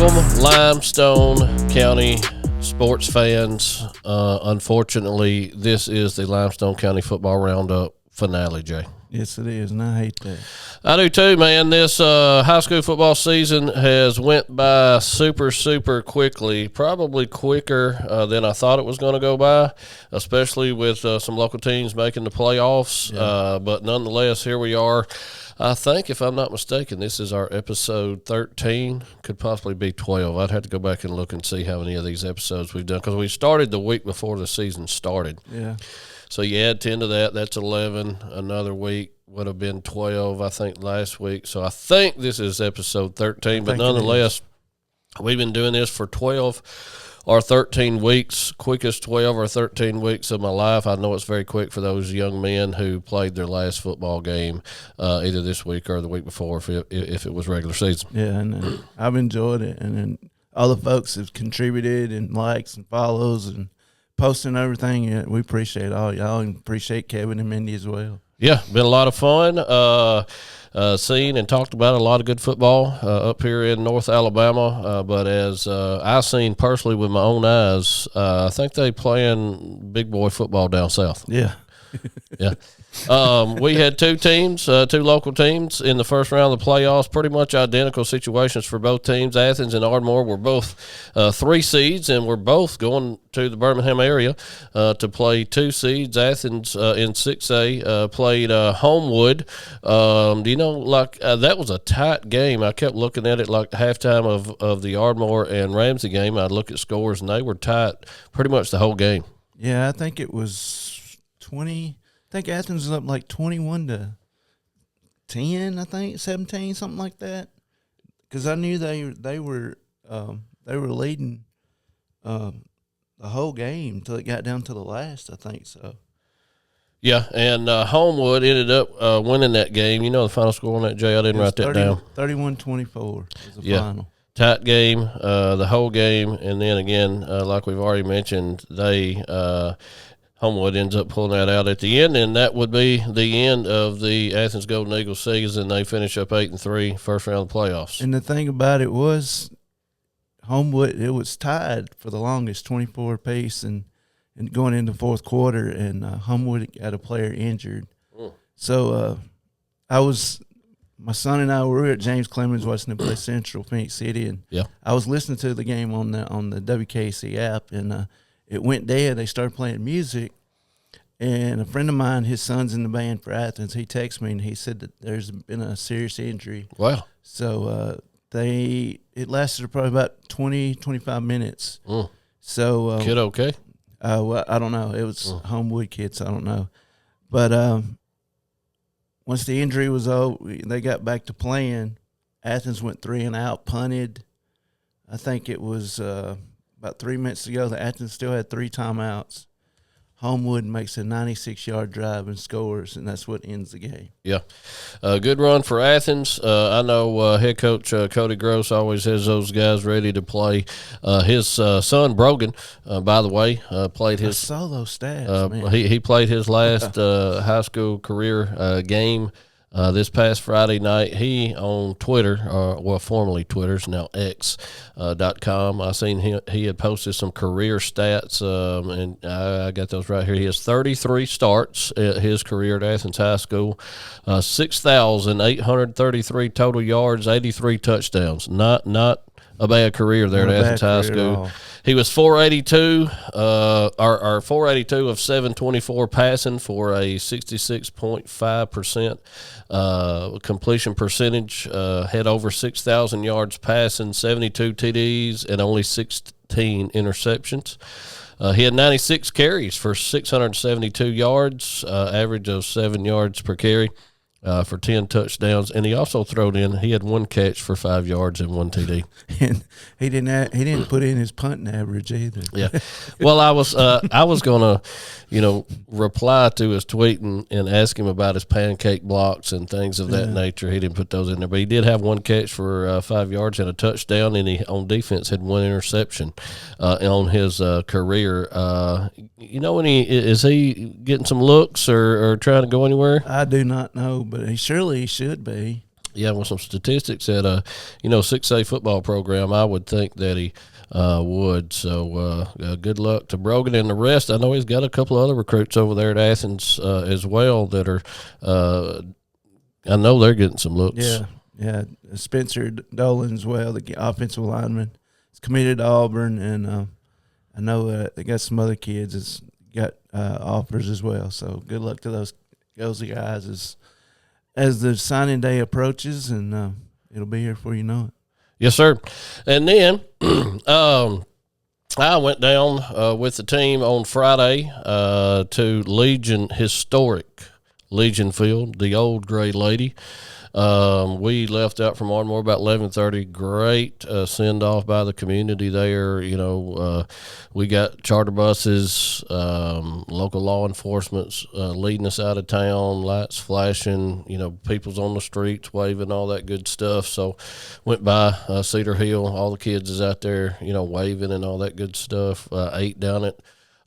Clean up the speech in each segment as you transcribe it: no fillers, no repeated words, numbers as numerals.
Welcome, Limestone County sports fans. Unfortunately, this is the Limestone County Football Roundup finale, Jay. Yes, it is, and I hate that. I do too, man. This high school football season has went by super quickly, probably quicker than I thought it was going to go by, especially with some local teams making the playoffs. Yeah. But nonetheless, here we are. I think, if I'm not mistaken, this is our episode 13. Could possibly be 12. I'd have to go back and look and see how many of these episodes we've done, because we started the week before the season started. Yeah. So you add 10 to that, that's 11. Another week would have been 12, I think, last week. So I think this is episode 13. But nonetheless, we've been doing this for 12 or 13 weeks, quickest 12 or 13 weeks of my life. I know it's very quick for those young men who played their last football game either this week or the week before if it was regular season. Yeah, and I've enjoyed it. And then all the folks have contributed and likes and follows and posting everything. Yeah, we appreciate all y'all and appreciate Kevin and Mindy as well. Yeah, been a lot of fun. Seen and talked about a lot of good football up here in North Alabama. But as I've seen personally with my own eyes, I think they playing big boy football down south. Yeah. Yeah. We had two local teams in the first round of the playoffs, pretty much identical situations for both teams. Athens and Ardmore were both 3 seeds, and we're both going to the Birmingham area to play 2 seeds. Athens in 6A played Homewood. That was a tight game. I kept looking at it like halftime of the Ardmore and Ramsey game. I'd look at scores, and they were tight pretty much the whole game. Yeah, I think it was 20. I think Athens was up like 21-10. I think 17, something like that. Because I knew they were leading the whole game until it got down to the last. I think so. Yeah, and Homewood ended up winning that game. You know the final score on that, Jay? I didn't write that down. 31-24 was the final. Tight game, the whole game, and then again, like we've already mentioned, Homewood ends up pulling that out at the end, and that would be the end of the Athens Golden Eagles season. They finish up 8-3, first round of the playoffs. And the thing about it was, Homewood, it was tied for the longest, 24 apiece, and going into fourth quarter, and Homewood got a player injured. So my son and I were at James Clemens watching them play Central Phoenix City, and I was listening to the game on the WKC app, and it went dead. They started playing music, and a friend of mine, his son's in the band for Athens, he texted me, and he said that there's been a serious injury. Wow. So it lasted probably about 20-25 minutes. So kid okay? Well, I don't know. It was Homewood kids. I don't know. But once the injury was over, they got back to playing. Athens went 3 and out, punted. I think it was about 3 minutes ago, the Athens still had 3 timeouts. Homewood makes a 96-yard drive and scores, and that's what ends the game. Yeah. Good run for Athens. I know head coach Cody Gross always has those guys ready to play. His son, Brogan, by the way, played his – I saw those stats, man. He played his last high school career game this past Friday night. He on Twitter, formerly Twitter's now X.com. I seen he had posted some career stats, and I got those right here. He has 33 starts at his career at Athens High School, 6,833 total yards, 83 touchdowns. Not a bad career there at Athens High School. He was 482, or 482 of 724 passing for a 66.5% completion percentage. Had over 6,000 yards passing, 72 TDs, and only 16 interceptions. He had 96 carries for 672 yards, average of 7 yards per carry. For 10 touchdowns, and he also he had 1 catch for 5 yards and 1 TD. And he didn't put in his punting average either. Yeah. Well, I was gonna, reply to his tweet and ask him about his pancake blocks and things of that nature. He didn't put those in there, but he did have 1 catch for 5 yards and a touchdown, and he on defense had 1 interception on his career. Is he getting some looks or trying to go anywhere? I do not know, but he surely should be. Yeah, with some statistics at a 6A football program, I would think that he would. So good luck to Brogan and the rest. I know he's got a couple of other recruits over there at Athens as well that are. I know they're getting some looks. Yeah. Spencer Dolan as well, the offensive lineman, is committed to Auburn, and I know they got some other kids that's got offers as well. So good luck to those guys as the signing day approaches, and it'll be here before you know it. Yes, sir. And then I went down with the team on Friday to historic Legion Field, the old Gray Lady. We left out from Ardmore about 11:30. Great send-off by the community there. We got charter buses, local law enforcement leading us out of town, lights flashing, people's on the streets waving, all that good stuff. So went by Cedar Hill. All the kids is out there, waving and all that good stuff. Ate down at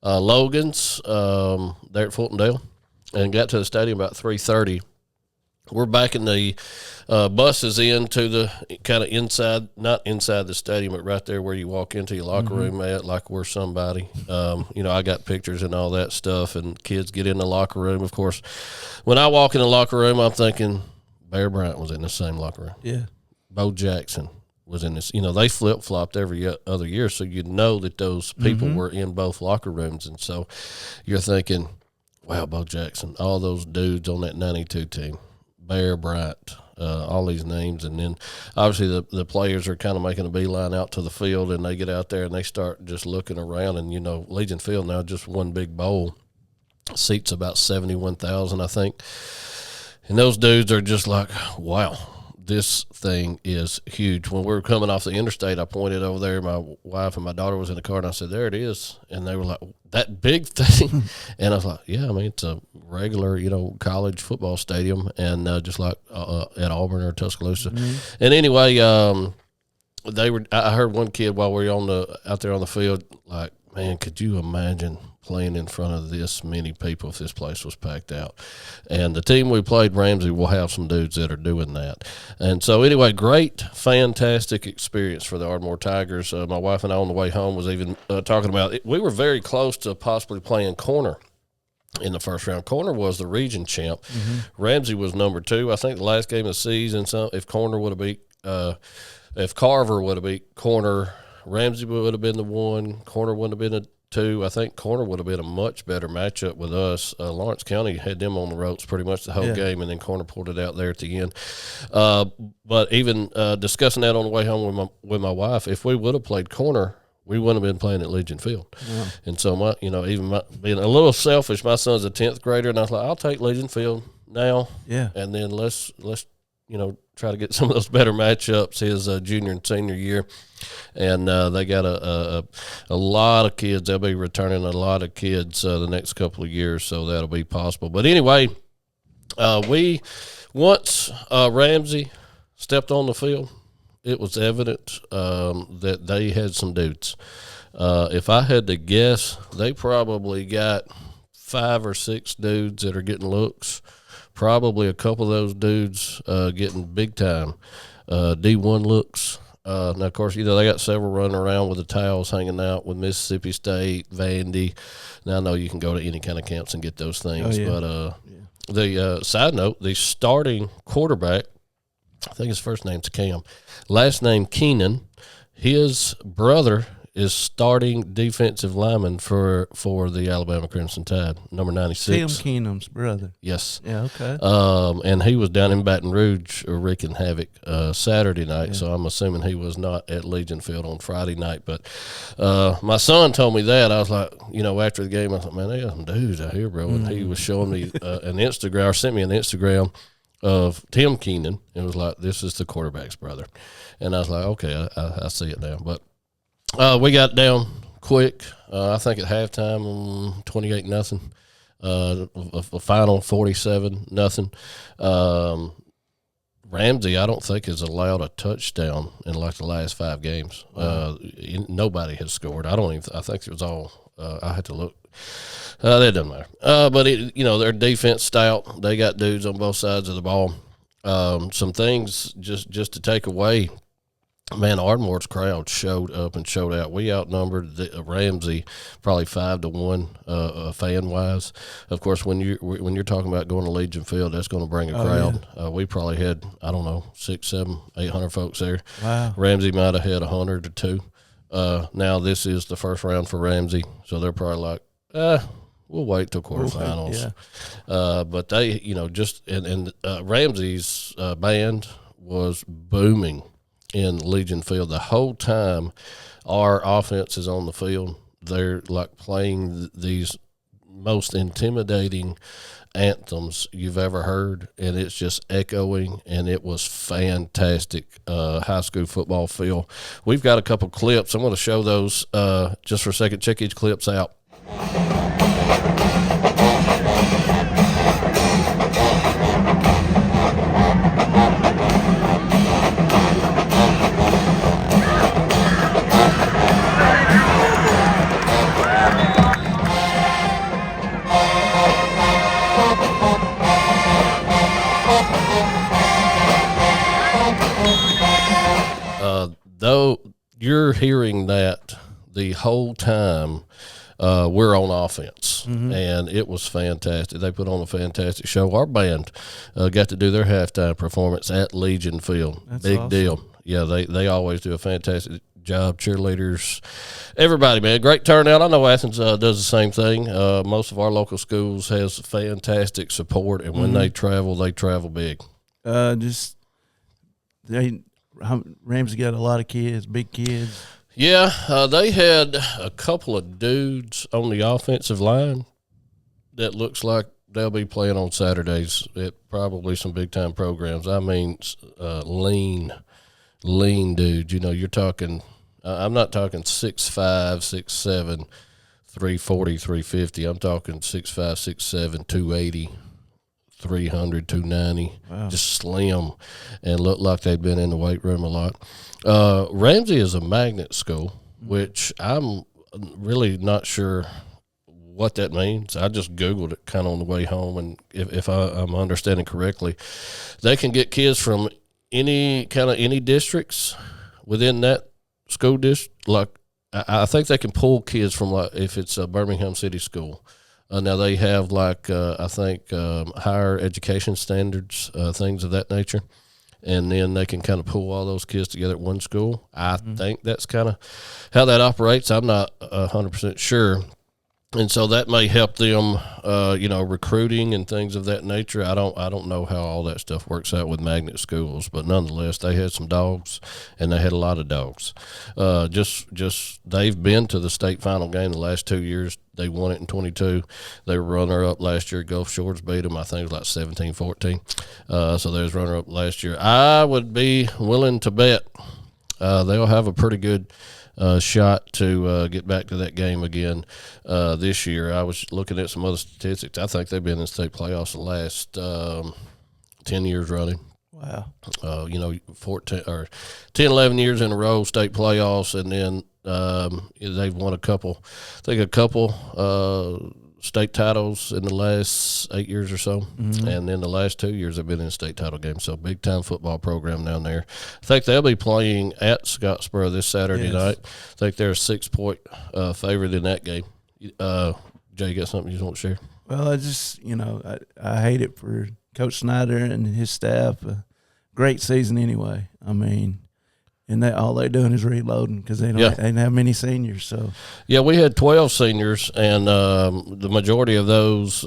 Logan's there at Fultondale and got to the stadium about 3:30. We're backing the buses into the kind of inside, not inside the stadium, but right there where you walk into your locker room at, like we're somebody. I got pictures and all that stuff, and kids get in the locker room. Of course, when I walk in the locker room, I'm thinking Bear Bryant was in the same locker room. Yeah. Bo Jackson was in this. They flip-flopped every other year, so you know that those people were in both locker rooms. And so you're thinking, wow, Bo Jackson, all those dudes on that 92 team. Bear Bryant, all these names, and then obviously the players are kind of making a beeline out to the field, and they get out there and they start just looking around, and Legion Field now just one big bowl seats about 71,000, I think, and those dudes are just like, wow, this thing is huge. When we were coming off the interstate, I pointed over there. My wife and my daughter was in the car, and I said, there it is. And they were like, that big thing? And I was like, yeah, I mean, it's a regular, college football stadium, and just like at Auburn or Tuscaloosa. And anyway, I heard one kid while we were out there on the field, like, man, could you imagine playing in front of this many people if this place was packed out? And the team we played, Ramsey, will have some dudes that are doing that. And so anyway, great, fantastic experience for the Ardmore Tigers. My wife and I on the way home was even talking about it. We were very close to possibly playing corner in the first round. Corner was the region champ. Ramsey was number 2. I think the last game of the season, so if Carver would have beat Corner, Ramsey would have been the 1. Corner wouldn't have been a 2. I think Corner would have been a much better matchup with us. Lawrence County had them on the ropes pretty much the whole game, and then Corner pulled it out there at the end. But even discussing that on the way home with my wife, if we would have played Corner, we wouldn't have been playing at Legion Field. Yeah. And so being a little selfish, my son's a 10th grader, and I was like, I'll take Legion Field now. Yeah. And then let's try to get some of those better matchups his junior and senior year. And they got a lot of kids. They'll be returning a lot of kids the next couple of years, so that'll be possible. But anyway, once Ramsey stepped on the field, it was evident that they had some dudes. If I had to guess, they probably got 5 or 6 dudes that are getting looks. Probably a couple of those dudes getting big-time D1 looks. Now, of course, they got several running around with the towels hanging out with Mississippi State, Vandy. Now, I know you can go to any kind of camps and get those things. But the side note, the starting quarterback, I think his first name's Cam, last name Keenan, his brother is starting defensive lineman for the Alabama Crimson Tide, number 96. Tim Keenum's brother. Yes. Yeah, okay. And he was down in Baton Rouge wreaking havoc Saturday night, so I'm assuming he was not at Legion Field on Friday night. But my son told me that. I was like, after the game, I thought, man, they got some dudes out here, bro. And he was showing me an Instagram, or sent me an Instagram of Tim Keenan. It was like, this is the quarterback's brother. And I was like, okay, I see it now. But we got down quick. I think at halftime, 28-0. A final 47-0. Ramsey, I don't think, has allowed a touchdown in like the last 5 games. Nobody has scored. I think it was all. I had to look. That doesn't matter. But their defense stout. They got dudes on both sides of the ball. some things just to take away. Man, Ardmore's crowd showed up and showed out. We outnumbered Ramsey probably 5-1 fan wise. Of course, when you're talking about going to Legion Field, that's going to bring a crowd. Yeah. We probably had 600, 700, 800 folks there. Wow. Ramsey might have had 100 or 2. Now this is the first round for Ramsey, so they're probably like, we'll wait till quarterfinals. Yeah. But they, Ramsey's band was booming in Legion Field the whole time our offense is on the field. They're like playing these most intimidating anthems you've ever heard, and it's just echoing, and it was fantastic high school football feel. We've got a couple clips. I'm going to show those just for a second. Check each clips out. Though you're hearing that the whole time we're on offense, and it was fantastic. They put on a fantastic show. Our band got to do their halftime performance at Legion Field. That's Big awesome. deal. Yeah, they always do a fantastic job. Cheerleaders, everybody, man, great turnout. I know Athens does the same thing. Most of our local schools has fantastic support, and when they travel big. Ramsey got a lot of kids, big kids. Yeah, they had a couple of dudes on the offensive line that looks like they'll be playing on Saturdays at probably some big-time programs. I mean, lean dudes. You're talking I'm not talking 6'5", 6'7", 340, 350. I'm talking 6'5", 6'7", 280. 300, 290, wow. Just slim, and looked like they'd been in the weight room a lot. Ramsey is a magnet school, which I'm really not sure what that means. I just Googled it kind of on the way home, and if I'm understanding correctly, they can get kids from any districts within that school district. Like I think they can pull kids from, like, if it's a Birmingham City school. Now they have higher education standards, things of that nature, and then they can kind of pull all those kids together at one school. I think that's kind of how that operates. I'm not 100% sure. And so that may help them, recruiting and things of that nature. I don't know how all that stuff works out with magnet schools, but nonetheless, they had some dogs, and they had a lot of dogs. Just they've been to the state final game the last 2 years. They won it in 22. They were runner-up last year. Gulf Shores beat them, I think it was like 17-14. So they was runner-up last year. I would be willing to bet they'll have a pretty good shot to get back to that game again this year. I was looking at some other statistics. I think they've been in state playoffs the last 10 years running. Wow. 14 or 10, 11 years in a row, state playoffs, and then they've won a couple state titles in the last 8 years or so, and then the last 2 years they've been in state title games. So big time football program down there. I think they'll be playing at Scottsboro this Saturday night. I think they're a 6-point favorite in that game. Jay, you got something you want to share? Well, I just I hate it for Coach Snyder and his staff. Great season anyway. I mean, and all they're doing is reloading because they don't have many seniors. So yeah, we had 12 seniors, and the majority of those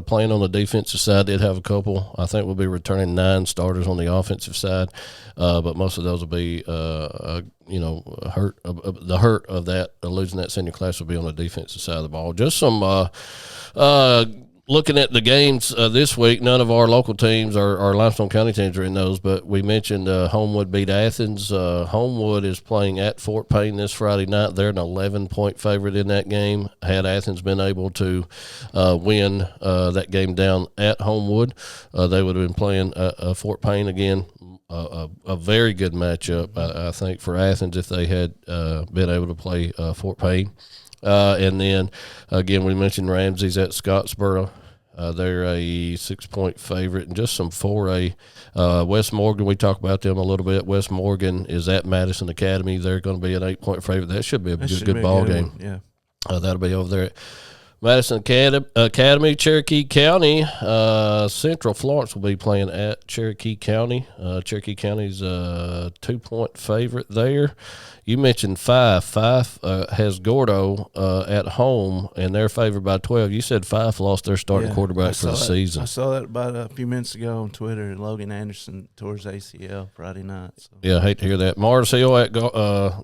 playing on the defensive side. Did have a couple. I think we'll be returning 9 starters on the offensive side, but most of those will be hurt. The hurt of that losing that senior class will be on the defensive side of the ball. Just some looking at the games this week, none of our local teams, our Limestone County teams, are in those, but we mentioned Homewood beat Athens. Homewood is playing at Fort Payne this Friday night. They're an 11-point favorite in that game. Had Athens been able to win that game down at Homewood, they would have been playing Fort Payne again. A very good matchup, I think, for Athens if they had been able to play Fort Payne. And then, again, we mentioned Ramsey's at Scottsboro. They're a 6-point favorite, and just some 4A. West Morgan, we talked about them a little bit. West Morgan is at Madison Academy. They're going to be an 8-point favorite. That should be a good ball game. Yeah, that'll be over there at Madison Academy. Cherokee County, Central Florence will be playing at Cherokee County. Cherokee County's a 2-point favorite there. You mentioned 5. 5 has Gordo at home, and they're favored by 12. You said 5 lost their starting quarterback for the season. I saw that about a few minutes ago on Twitter. Logan Anderson tore his ACL Friday night. So. Yeah, I hate to hear that. Mars Hill at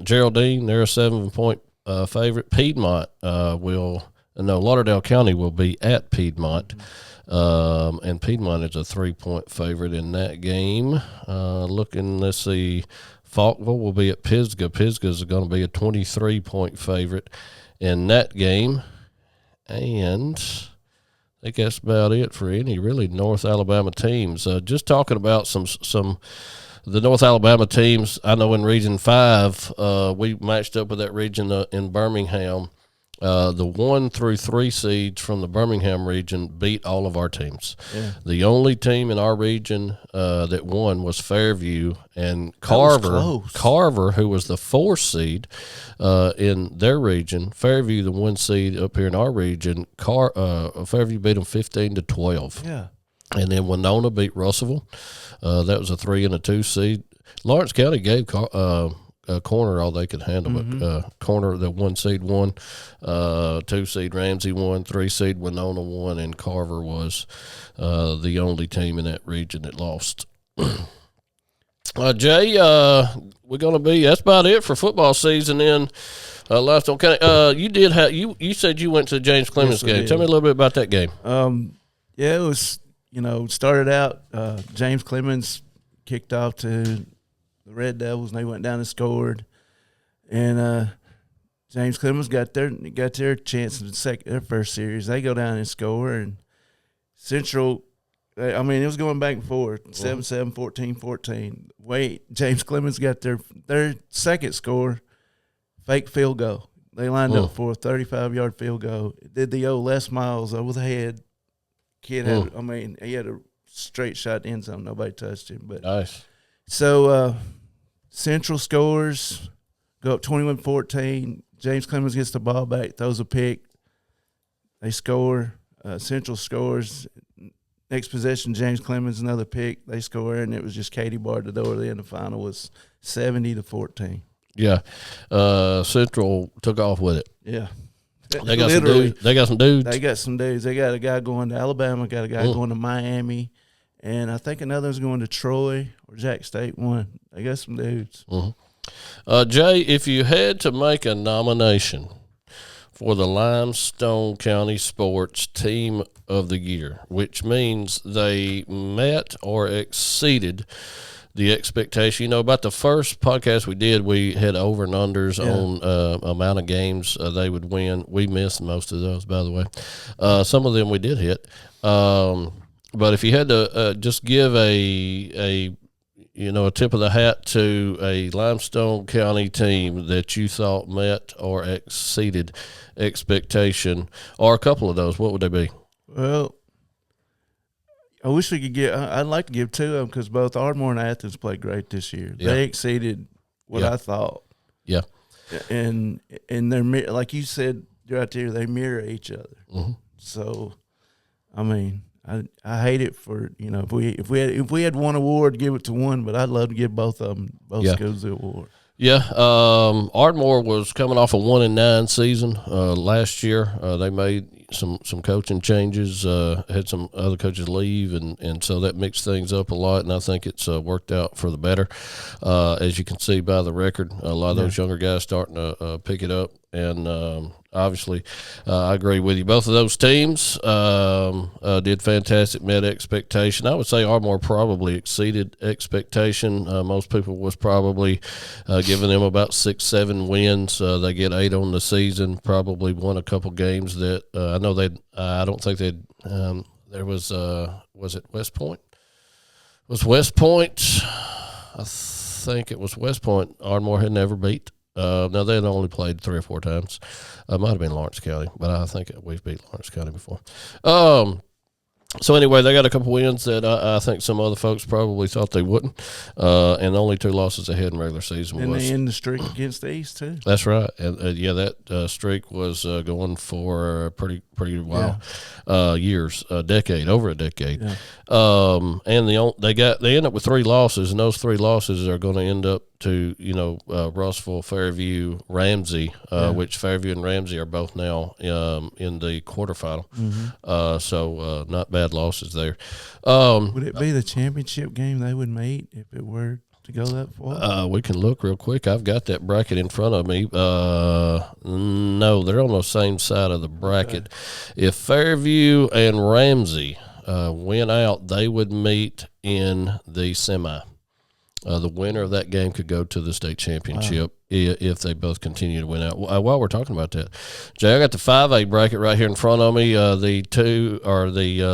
Geraldine, they're a 7-point favorite. Piedmont Lauderdale County will be at Piedmont. And Piedmont is a 3-point favorite in that game. Let's see. Falkville will be at Pisgah. Pisgah is going to be a 23-point favorite in that game. And I think that's about it for any really North Alabama teams. Just talking about some the North Alabama teams, I know in Region 5, we matched up with that region in Birmingham. The 1 through 3 seeds from the Birmingham region beat all of our teams. Yeah. The only team in our region that won was Fairview, and Carver, who was the 4 seed in their region. Fairview, the 1 seed up here in our region. Fairview beat them 15-12. Yeah. And then Winona beat Russellville. That was a 3 and a 2 seed. Lawrence County gave Corner all they could handle, but Corner, the 1 seed won, 2 seed Ramsey won, 3 seed Winona won, and Carver was the only team in that region that lost. Jay, we're going to be, that's about it for football season in Limestone County. You said you went to the James Clemens game. Tell me a little bit about that game. Yeah, it was, started out, James Clemens kicked off to the Red Devils, and they went down and scored. And James Clemens got their chance in their first series. They go down and score, and Central, it was going back and forth, 7-7, 14-14. James Clemens got their second score, fake field goal. They lined up for a 35-yard field goal. It did the old Les Miles over the head. Kid had, he had a straight shot in zone. Nobody touched him. But nice. So Central scores, go up 21-14. James Clemens gets the ball back, throws a pick. They score. Central scores. Next possession, James Clemens, another pick. They score, and it was just Katie barred the door. Then the final was 70-14. Yeah. Central took off with it. Yeah. They got some dudes. They got some dudes. They got a guy going to Alabama, got a guy going to Miami, and I think another one's going to Troy or Jack State one. They got some dudes. Jay, if you had to make a nomination for the Limestone County Sports Team of the Year, which means they met or exceeded the expectation. About the first podcast we did, we had over and unders on amount of games they would win. We missed most of those, by the way. Some of them we did hit. But if you had to just give a tip of the hat to a Limestone County team that you thought met or exceeded expectation, or a couple of those, what would they be? Well, I wish we could I'd like to give 2 of them because both Ardmore and Athens played great this year. Yeah. They exceeded what I thought. Yeah. And they're, like you said right there, they mirror each other. So, I hate it for, if we had one award, give it to one, but I'd love to give both schools the award. Yeah, Ardmore was coming off a 1-9 season last year. They made some coaching changes, had some other coaches leave, and so that mixed things up a lot, and I think it's worked out for the better. As you can see by the record, a lot of those younger guys starting to pick it up, and obviously, I agree with you. Both of those teams did fantastic, met expectation. I would say Ardmore probably exceeded expectation. Most people was probably giving them about 6-7 wins. They get 8 on the season, probably won a couple games that I know they. I don't think they'd. There was it West Point? Was West Point? I think it was West Point. Ardmore had never beat. Now, they had only played 3 or 4 times. It might have been Lawrence County, but I think we've beat Lawrence County before. So anyway, they got a couple wins that I think some other folks probably thought they wouldn't, and only 2 losses ahead in regular season. And they end the streak against the East too. That's right, and that streak was going for a pretty while, years, over a decade. Yeah. And they end up with 3 losses, and those 3 losses are going to end up to Russellville, Fairview, Ramsey, which Fairview and Ramsey are both now in the quarterfinal. Mm-hmm. So not bad losses there. Would it be the championship game they would meet if it were to go that far? We can look real quick. I've got that bracket in front of me. No, they're on the same side of the bracket. Okay. If Fairview and Ramsey win out, they would meet in the semi. The winner of that game could go to the state championship if they both continue to win out. While we're talking about that, Jay, I got the 5A bracket right here in front of me. The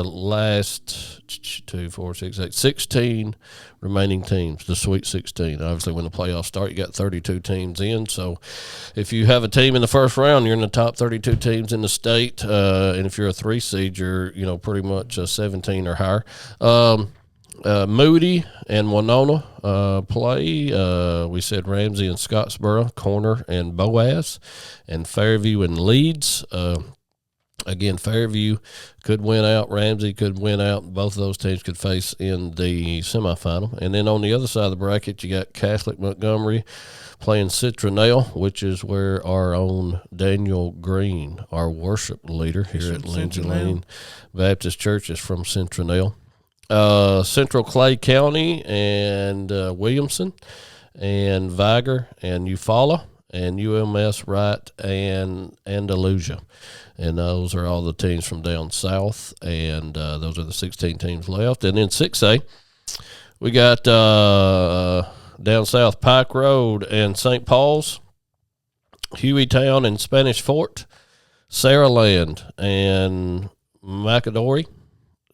last 2, 4, 6, 8, 16 remaining teams, the Sweet 16. Obviously, when the playoffs start, you got 32 teams in. So if you have a team in the first round, you're in the top 32 teams in the state. And if you're a 3 seed, you're pretty much 17 or higher. Moody and Winona play. We said Ramsey and Scottsboro, Corner and Boaz, and Fairview and Leeds. Again, Fairview could win out. Ramsey could win out. Both of those teams could face in the semifinal. And then on the other side of the bracket, you got Catholic Montgomery playing Citronelle, which is where our own Daniel Green, our worship leader here at Lindsay Lane Baptist Church, is from Citronelle. Central Clay County and Williamson and Viger and Eufaula and UMS Wright and Andalusia. And those are all the teams from down south, and those are the 16 teams left. And then 6A, we got down south Pike Road and St. Paul's, Hueytown and Spanish Fort, Saraland and McAdory,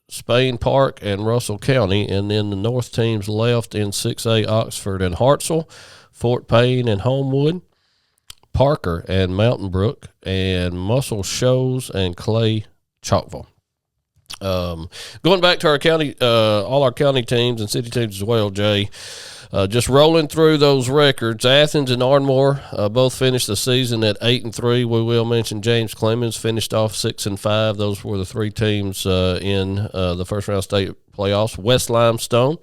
Spain Park and Russell County, and then the north teams left in 6A, Oxford and Hartselle, Fort Payne and Homewood, Parker and Mountain Brook, and Muscle Shoals and Clay Chalkville. Going back to our county, all our county teams and city teams as well, Jay. Just rolling through those records, Athens and Ardmore both finished the season at 8-3. We will mention James Clemens finished off 6-5. Those were the 3 teams in the first round state playoffs. West Limestone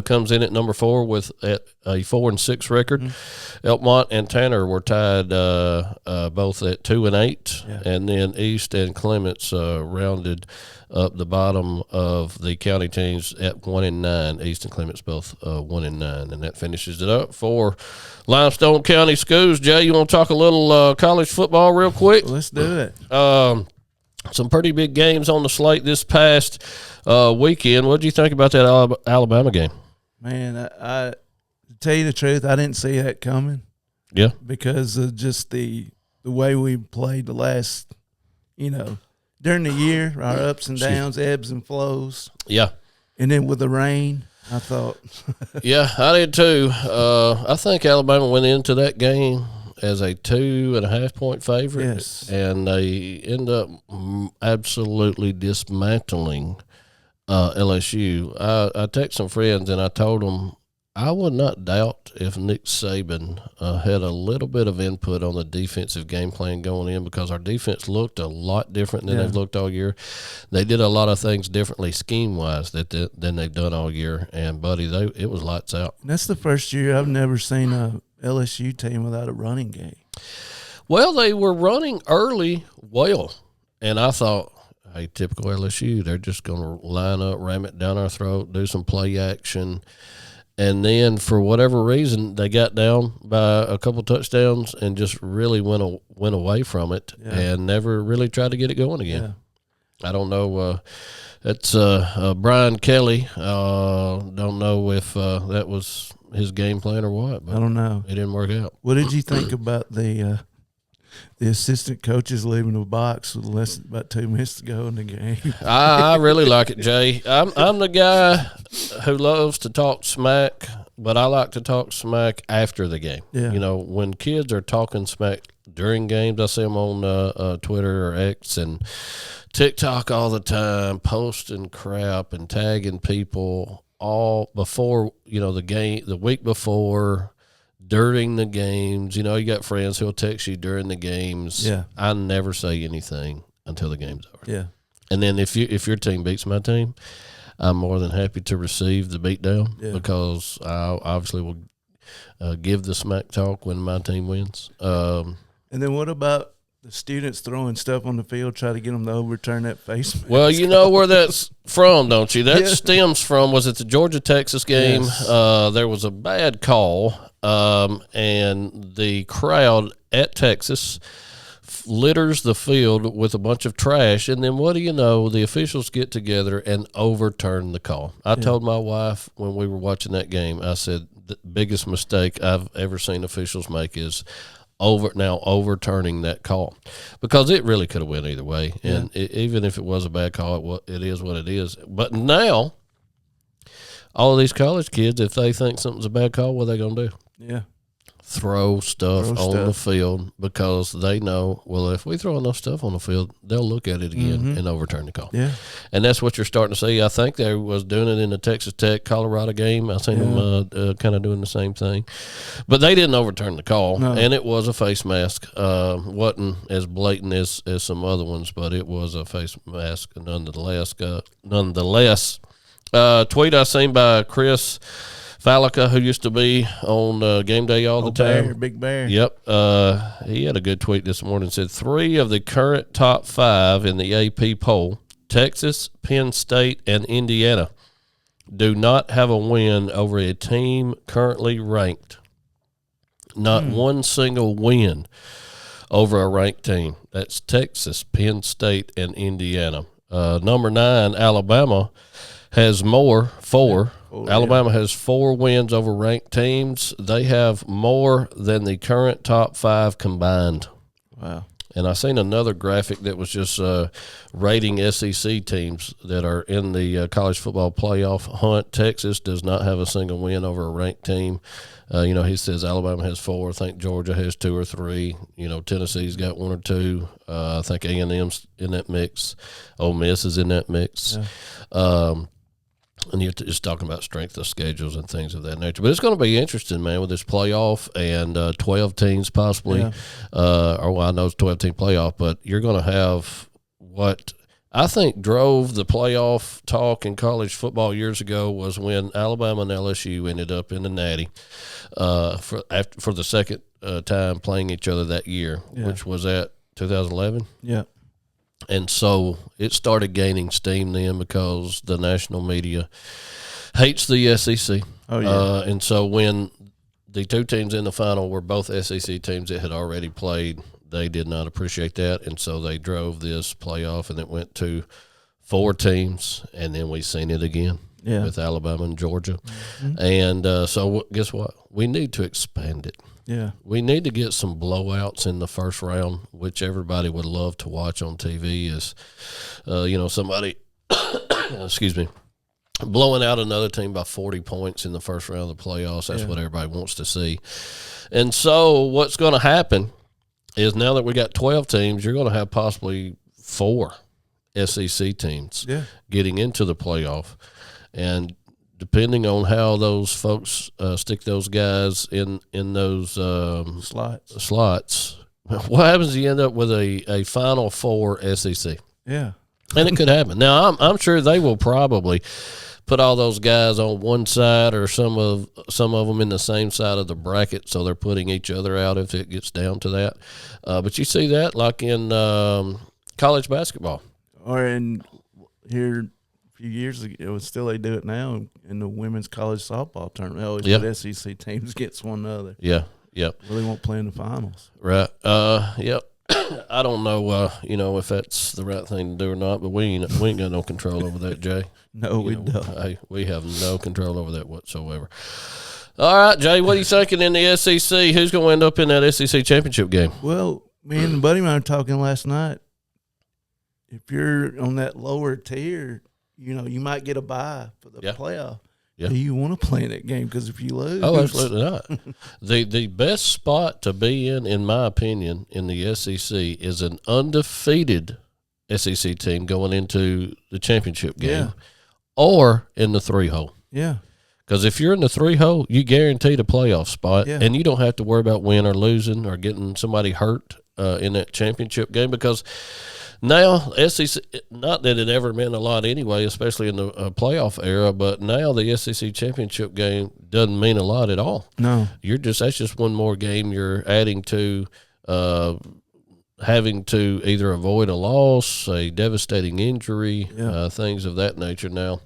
comes in at number 4 with a 4-6 record. Mm-hmm. Elkmont and Tanner were tied both at 2-8, and then East and Clements rounded up the bottom of the county teams at 1-9. East and Clements both 1-9, and that finishes it up for Limestone County Schools. Jay, you want to talk a little college football real quick? Let's do it. Some pretty big games on the slate this past weekend. What did you think about that Alabama game? Man, I to tell you the truth, I didn't see that coming. Yeah, because of just the way we played the last, during the year, our ups and downs, ebbs and flows. Yeah, and then with the rain, I thought. Yeah, I did too. I think Alabama went into that game as a 2.5-point favorite. Yes. And they end up absolutely dismantling LSU. I texted some friends and I told them I would not doubt if Nick Saban had a little bit of input on the defensive game plan going in, because our defense looked a lot different than they've looked all year. They did a lot of things differently scheme-wise than they've done all year. And, buddy, it was lights out. That's the first year I've never seen a LSU team without a running game. Well, they were running early well, and I thought, hey, typical LSU, they're just going to line up, ram it down our throat, do some play action. And then for whatever reason, they got down by a couple touchdowns and just really went away from it and never really tried to get it going again. Yeah. I don't know. That's Brian Kelly. Don't know if that was his game plan or what. But I don't know. It didn't work out. What did you think about the assistant coaches leaving the box with less than about 2 minutes to go in the game? I really like it, Jay. I'm the guy who loves to talk smack but I like to talk smack after the game. Yeah. You know, when kids are talking smack during games, I see them on Twitter or X and TikTok all the time, posting crap and tagging people all before, you know, the game, the week before, during the games. You know, you got friends who'll text you during the games. Yeah. I never say anything until the game's over. Yeah. And then if your team beats my team, I'm more than happy to receive the beatdown because I obviously will give the smack talk when my team wins. And then what about the students throwing stuff on the field, try to get them to overturn that face mask? Well, you know where that's from, don't you? That stems from, was it the Georgia-Texas game? Yes. There was a bad call, and the crowd at Texas litters the field with a bunch of trash, and then what do you know? The officials get together and overturn the call. I told my wife when we were watching that game, I said the biggest mistake I've ever seen officials make is overturning that call, because it really could have went either way, and even if it was a bad call, it is what it is. But now, all of these college kids, if they think something's a bad call, what are they going to do? Yeah. Throw stuff on the field, because they know, well, if we throw enough stuff on the field, they'll look at it again and overturn the call. Yeah. And that's what you're starting to see. I think they was doing it in the Texas Tech Colorado game. I seen them kind of doing the same thing, but they didn't overturn the call, and it was a face mask. Wasn't as blatant as some other ones, but it was a face mask nonetheless. Tweet I seen by Chris Fallica, who used to be on Game Day all the time. Big Bear. Yep. He had a good tweet this morning. Said 3 of the current top 5 in the AP poll, Texas, Penn State, and Indiana, do not have a win over a team currently ranked. Not one single win over a ranked team. That's Texas, Penn State, and Indiana. Number 9, Alabama, has four. Alabama has 4 wins over ranked teams. They have more than the current top 5 combined. Wow. And I seen another graphic that was just rating SEC teams that are in the college football playoff hunt. Texas does not have a single win over a ranked team. He says Alabama has 4. I think Georgia has 2 or 3. Tennessee's got 1 or 2. I think A&M's in that mix. Ole Miss is in that mix. Yeah. And you're just talking about strength of schedules and things of that nature. But it's going to be interesting, man, with this playoff and 12 teams possibly. I know it's 12-team playoff, but you're going to have what I think drove the playoff talk in college football years ago was when Alabama and LSU ended up in the Natty for the second time playing each other that year, which was at 2011. Yeah. And so it started gaining steam then because the national media hates the SEC. Oh, yeah. And so when the 2 teams in the final were both SEC teams that had already played, they did not appreciate that. And so they drove this playoff, and it went to 4 teams, and then we seen it again with Alabama and Georgia. Mm-hmm. And so guess what? We need to expand it. Yeah. We need to get some blowouts in the first round, which everybody would love to watch on TV is, somebody, excuse me, blowing out another team by 40 points in the first round of the playoffs. That's what everybody wants to see. And so what's going to happen is now that we got 12 teams, you're going to have possibly 4 SEC teams getting into the playoff. And depending on how those folks stick those guys in those slots, what happens if you end up with a Final Four SEC? Yeah. And it could happen. Now, I'm sure they will probably put all those guys on one side or some of them in the same side of the bracket, so they're putting each other out if it gets down to that. But you see that like in college basketball. Or in here – few years ago, they do it now in the women's college softball tournament. They always put SEC teams against one another. Yeah, yep. Really won't play in the finals. Right. Yep. I don't know, if that's the right thing to do or not, but we ain't got no control over that, Jay. No, we don't. Hey, we have no control over that whatsoever. All right, Jay, what are you thinking in the SEC? Who's going to end up in that SEC championship game? Well, me and Buddy and I were talking last night. If you're on that lower tier, you might get a bye for the playoff. Yeah. Do you want to play in that game? Because if you lose, oh, absolutely not. The best spot to be in my opinion, in the SEC is an undefeated SEC team going into the championship game, Yeah. or in the 3-hole. Yeah. Because if you're in the 3-hole, you guaranteed a playoff spot, Yeah. and you don't have to worry about winning or losing or getting somebody hurt in that championship game. Because now SEC, not that it ever meant a lot anyway, especially in the playoff era, but now the SEC championship game doesn't mean a lot at all. No. That's just one more game you're adding to, having to either avoid a loss, a devastating injury, things of that nature. Now,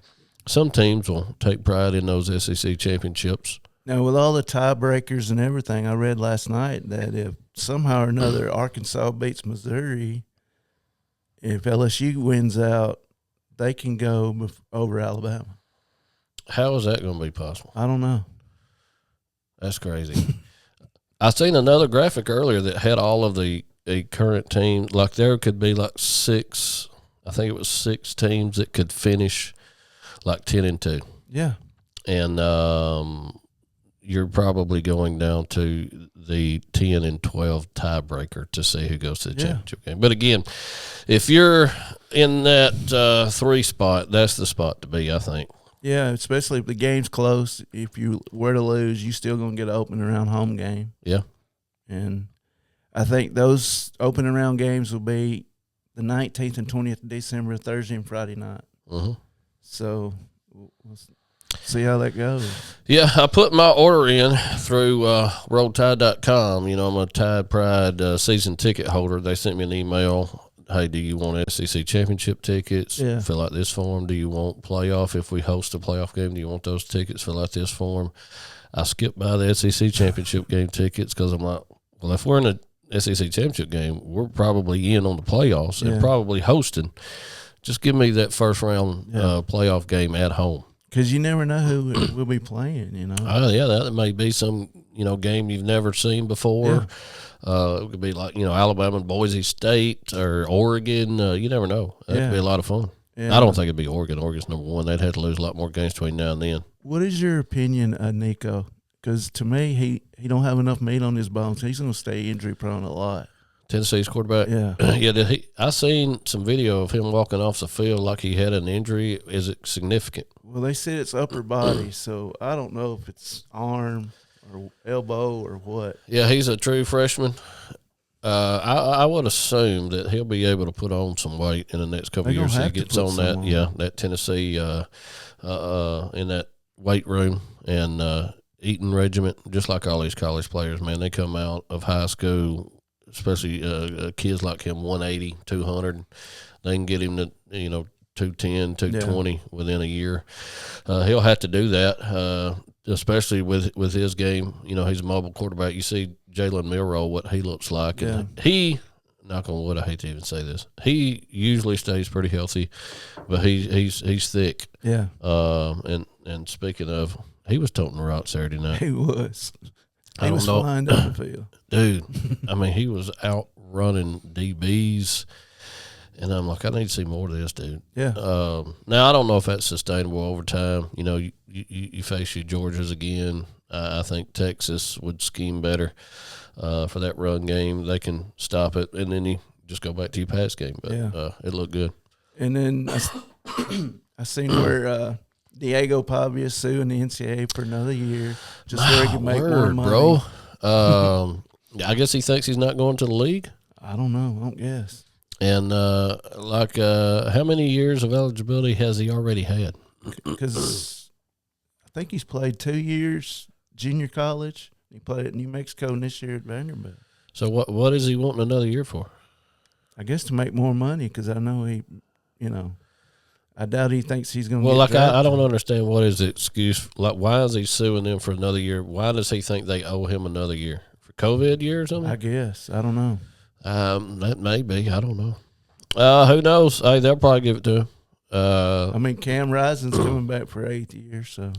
some teams will take pride in those SEC championships. Now, with all the tiebreakers and everything, I read last night that if somehow or another Arkansas beats Missouri, if LSU wins out, they can go over Alabama. How is that going to be possible? I don't know. That's crazy. I seen another graphic earlier that had all of the current teams. Like there could be like 6, I think it was 6 teams that could finish like 10-2. Yeah. And you're probably going down to the 10 and 12 tiebreaker to see who goes to the championship game. But again, if you're in that 3 spot, that's the spot to be, I think. Yeah, especially if the game's close. If you were to lose, you still going to get an opening round home game. Yeah. And I think those opening round games will be the 19th and 20th of December, Thursday and Friday night. Mm-hmm. So we'll see how that goes. Yeah, I put my order in through RollTide.com. You know, I'm a Tide Pride season ticket holder. They sent me an email. Hey, do you want SEC championship tickets? Yeah. Fill out this form. Do you want playoff? If we host a playoff game, do you want those tickets? Fill out this form. I skipped by the SEC championship game tickets because I'm like, well, if we're in a SEC championship game, we're probably in on the playoffs and probably hosting. Just give me that first round playoff game at home. Because you never know who will be playing, you know. Oh, yeah, that may be some, game you've never seen before. It could be like, Alabama and Boise State or Oregon. You never know. That could be a lot of fun. Yeah. I don't think it'd be Oregon. Oregon's number 1. They'd have to lose a lot more games between now and then. What is your opinion of Nico? Because to me, he don't have enough meat on his bones. He's going to stay injury prone a lot. Tennessee's quarterback. Yeah. I seen some video of him walking off the field like he had an injury. Is it significant? Well, they said it's upper body, so I don't know if it's arm or elbow or what. Yeah, he's a true freshman. I would assume that he'll be able to put on some weight in the next couple of years. He gets on that, that Tennessee in that weight room and eating regiment, just like all these college players, man. They come out of high school, especially kids like him, 180, 200. They can get him to, 210, 220 within a year. He'll have to do that, especially with his game. He's a mobile quarterback. You see Jalen Milroe, what he looks like. Yeah. And he, knock on wood, I hate to even say this, he usually stays pretty healthy, but he's thick. Yeah. And speaking of, he was toting the rock Saturday night. He was. He was flying down the field. Dude, I mean, he was out running DBs. And I'm like, I need to see more of this, dude. Yeah. Now, I don't know if that's sustainable over time. You face your Georgias again. I think Texas would scheme better for that run game. They can stop it, and then you just go back to your pass game. But it looked good. And then I seen where Diego Pavia suing the NCAA for another year just so he can make more money. Bro. I guess he thinks he's not going to the league. I don't know. I don't guess. And, how many years of eligibility has he already had? Because I think he's played 2 years junior college. He played at New Mexico and this year at Vanderbilt. So what is he wanting another year for? I guess to make more money because I know he, I doubt he thinks he's going to get drafted. I don't understand what his excuse. Like, why is he suing them for another year? Why does he think they owe him another year? For COVID year or something? I guess. I don't know. That may be. I don't know. Who knows? Hey, they'll probably give it to him. Cam Rising's coming back for 8th year, so.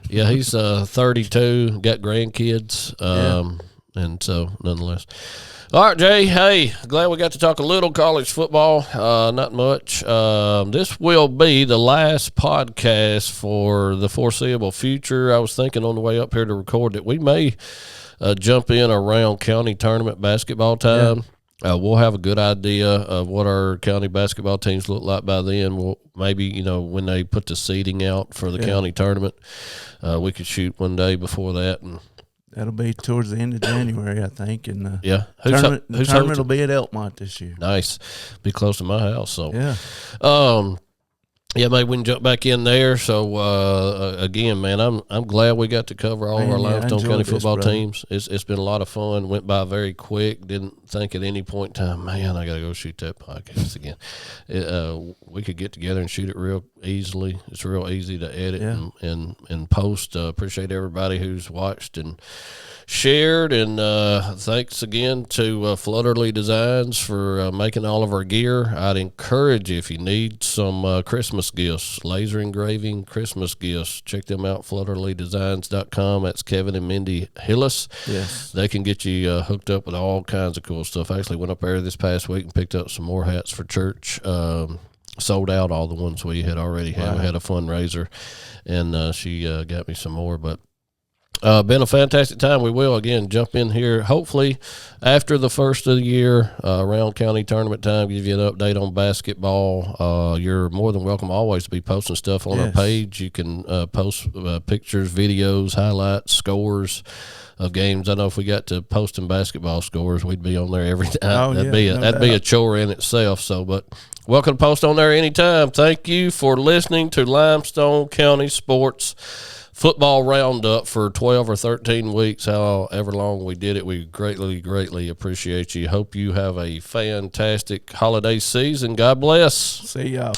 Yeah, he's 32, got grandkids. And so, nonetheless. All right, Jay. Hey, glad we got to talk a little college football. Not much. This will be the last podcast for the foreseeable future. I was thinking on the way up here to record that we may jump in around county tournament basketball time. Yeah. We'll have a good idea of what our county basketball teams look like by then. We'll maybe, when they put the seeding out for the county tournament, we could shoot one day before that. And that'll be towards the end of January, I think. And the tournament will be at Elkmont this year. Nice. Be close to my house. So yeah. Maybe we can jump back in there. So again, man, I'm glad we got to cover all of our Limestone County football teams. It's been a lot of fun. Went by very quick. Didn't think at any point in time, man, I got to go shoot that podcast again. We could get together and shoot it real easily. It's real easy to edit and post. Appreciate everybody who's watched and shared, and thanks again to Flutterly Designs for making all of our gear. I'd encourage you, if you need some Christmas gifts, laser engraving Christmas gifts, check them out, flutterlydesigns.com. That's Kevin and Mindy Hillis. Yes. They can get you hooked up with all kinds of cool stuff. I actually went up there this past week and picked up some more hats for church. Sold out all the ones we had already had. Wow. We had a fundraiser, and she got me some more, but been a fantastic time. We will, again, jump in here, hopefully, after the first of the year, around county tournament time, give you an update on basketball. You're more than welcome always to be posting stuff on our page. You can post pictures, videos, highlights, scores of games. I know if we got to posting basketball scores, we'd be on there every time. That'd be a chore in itself. So, but welcome to post on there anytime. Thank you for listening to Limestone County Sports Football Roundup for 12 or 13 weeks, however long we did it. We greatly, greatly appreciate you. Hope you have a fantastic holiday season. God bless. See y'all.